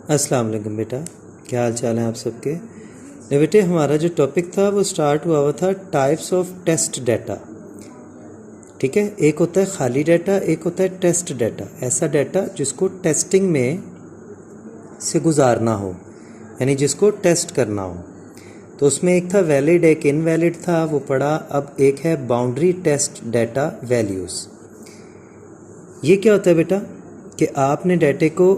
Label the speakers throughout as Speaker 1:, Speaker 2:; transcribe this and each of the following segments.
Speaker 1: अस्सलाम वालेकुम बेटा, क्या हाल चाल है आप सबके। नहीं बेटे, हमारा जो टॉपिक था वो स्टार्ट हुआ था टाइप्स ऑफ टेस्ट डाटा। ठीक है, एक होता है खाली डाटा, एक होता है टेस्ट डाटा। ऐसा डाटा जिसको टेस्टिंग में से गुजारना हो, यानी जिसको टेस्ट करना हो। तो उसमें एक था वैलिड, एक इनवैलिड था, वो पढ़ा। अब एक है बाउंड्री टेस्ट डाटा वैल्यूज़। ये क्या होता है बेटा कि आपने डाटे को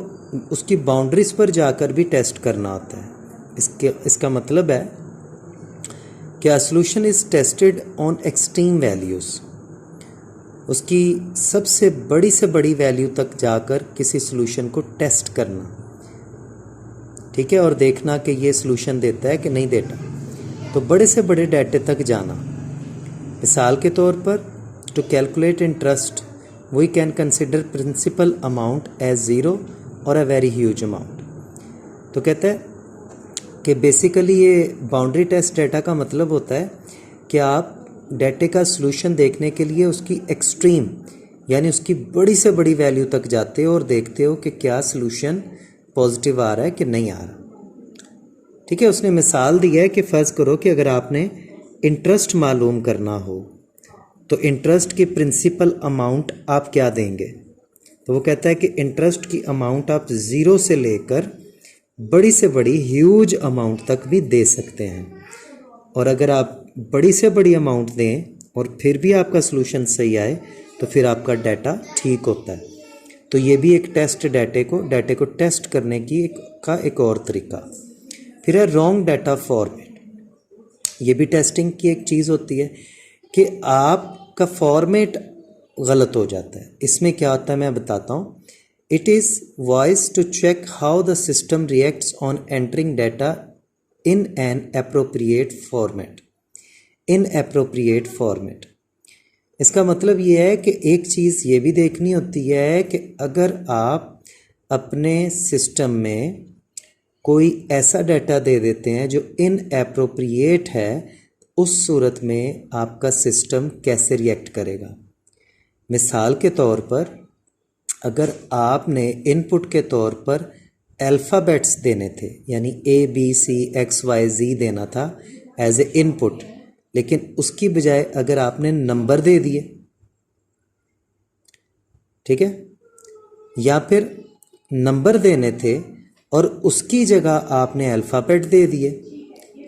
Speaker 1: उसकी बाउंड्रीज पर जाकर भी टेस्ट करना होता है। इसका मतलब है कि a solution is tested on extreme values. उसकी सबसे बड़ी से बड़ी वैल्यू तक जाकर किसी सॉल्यूशन को टेस्ट करना, ठीक है, और देखना कि ये सॉल्यूशन देता है कि नहीं देता। तो बड़े से बड़े डाटे तक जाना। मिसाल के तौर पर, to calculate interest we can consider principal amount as zero और अ वेरी ह्यूज अमाउंट। तो कहता है कि बेसिकली ये बाउंड्री टेस्ट डाटा का मतलब होता है कि आप डाटे का सॉल्यूशन देखने के लिए उसकी एक्सट्रीम यानी उसकी बड़ी से बड़ी वैल्यू तक जाते हो और देखते हो कि क्या सॉल्यूशन पॉजिटिव आ रहा है कि नहीं आ रहा। ठीक है, उसने मिसाल दिया है कि फ़र्ज़ करो कि अगर आपने इंटरेस्ट मालूम करना हो तो इंटरेस्ट की प्रिंसिपल अमाउंट आप क्या देंगे। तो वो कहता है कि इंटरेस्ट की अमाउंट आप ज़ीरो से लेकर बड़ी से बड़ी ह्यूज अमाउंट तक भी दे सकते हैं। और अगर आप बड़ी से बड़ी अमाउंट दें और फिर भी आपका सॉल्यूशन सही आए तो फिर आपका डाटा ठीक होता है। तो ये भी एक टेस्ट डाटे को टेस्ट करने की एक और तरीका। फिर है रॉन्ग डाटा फॉर्मेट। ये भी टेस्टिंग की एक चीज़ होती है कि आपका फॉर्मेट गलत हो जाता है। इसमें क्या होता है मैं बताता हूँ। It is wise to check how the system reacts on entering data in an appropriate format. Inappropriate format इसका मतलब ये है कि एक चीज़ ये भी देखनी होती है कि अगर आप अपने सिस्टम में कोई ऐसा डाटा दे देते हैं जो इन अप्रोप्रिएट है, उस सूरत में आपका सिस्टम कैसे रिएक्ट करेगा। मिसाल के तौर पर, अगर आपने इनपुट के तौर पर अल्फ़ाबेट्स देने थे, यानी ABCXYZ देना था एज ए इनपुट, लेकिन उसकी बजाय अगर आपने नंबर दे दिए, ठीक है, या फिर नंबर देने थे और उसकी जगह आपने अल्फ़ाबेट दे दिए,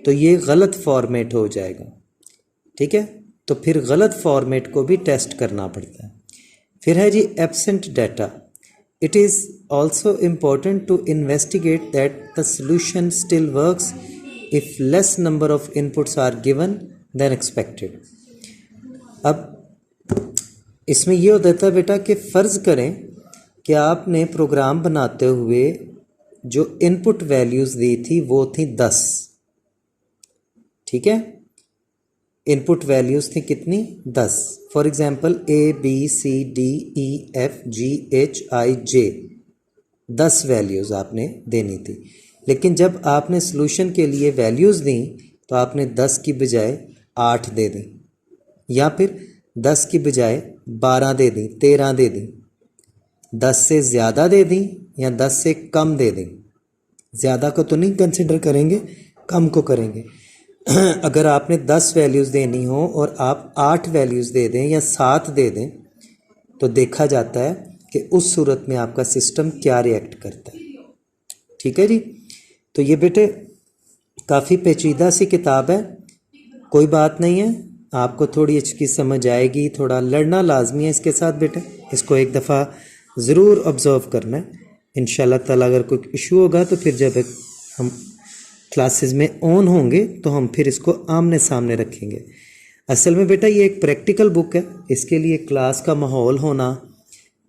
Speaker 1: तो ये गलत फॉर्मेट हो जाएगा। ठीक है, तो फिर गलत फॉर्मेट को भी टेस्ट करना पड़ता है। फिर है जी absent data. It is also important to investigate that the solution still works if less number of inputs are given then expected. अब इसमें ये होता है बेटा कि फ़र्ज़ करें कि आपने प्रोग्राम बनाते हुए जो इनपुट वैल्यूज़ दी थी वो थी 10। ठीक है, इनपुट वैल्यूज़ थी कितनी? 10। फॉर एग्जांपल ABCDEFGHIJ 10 वैल्यूज़ आपने देनी थी। लेकिन जब आपने सॉल्यूशन के लिए वैल्यूज़ दी तो आपने 10 की बजाय 8 दे दी, या फिर 10 की बजाय 12 दे दी, 13 दे दी, 10 से ज़्यादा दे दी या 10 से कम दे दी। ज़्यादा को तो नहीं कंसिडर करेंगे, कम को करेंगे। अगर आपने 10 वैल्यूज़ देनी हो और आप 8 वैल्यूज़ दे दें या 7 दे दें, तो देखा जाता है कि उस सूरत में आपका सिस्टम क्या रिएक्ट करता है। ठीक है जी, तो ये बेटे काफ़ी पेचीदा सी किताब है, कोई बात नहीं है, आपको थोड़ी इसकी समझ आएगी। थोड़ा लड़ना लाजमी है इसके साथ बेटे, इसको एक दफ़ा ज़रूर ऑब्ज़र्व करना है। इंशाल्लाह ताला अगर कोई इशू होगा तो फिर जब हम क्लासेस में ऑन होंगे तो हम फिर इसको आमने सामने रखेंगे। असल में बेटा ये एक प्रैक्टिकल बुक है, इसके लिए क्लास का माहौल होना,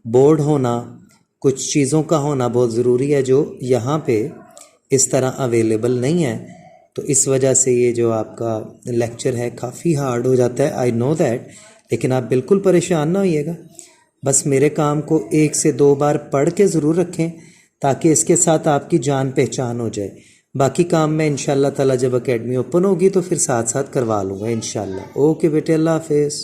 Speaker 1: बोर्ड होना, कुछ चीज़ों का होना बहुत ज़रूरी है जो यहाँ पे इस तरह अवेलेबल नहीं है। तो इस वजह से ये जो आपका लेक्चर है काफ़ी हार्ड हो जाता है, आई नो दैट। लेकिन आप बिल्कुल परेशान ना होइएगा, बस मेरे काम को 1 से 2 बार पढ़ के ज़रूर रखें ताकि इसके साथ आपकी जान पहचान हो जाए। बाकी काम मैं इंशाल्लाह ताला जब एकेडमी ओपन होगी तो फिर साथ साथ करवा लूँगा इंशाल्लाह। ओके बेटे, अल्लाह हाफिज़।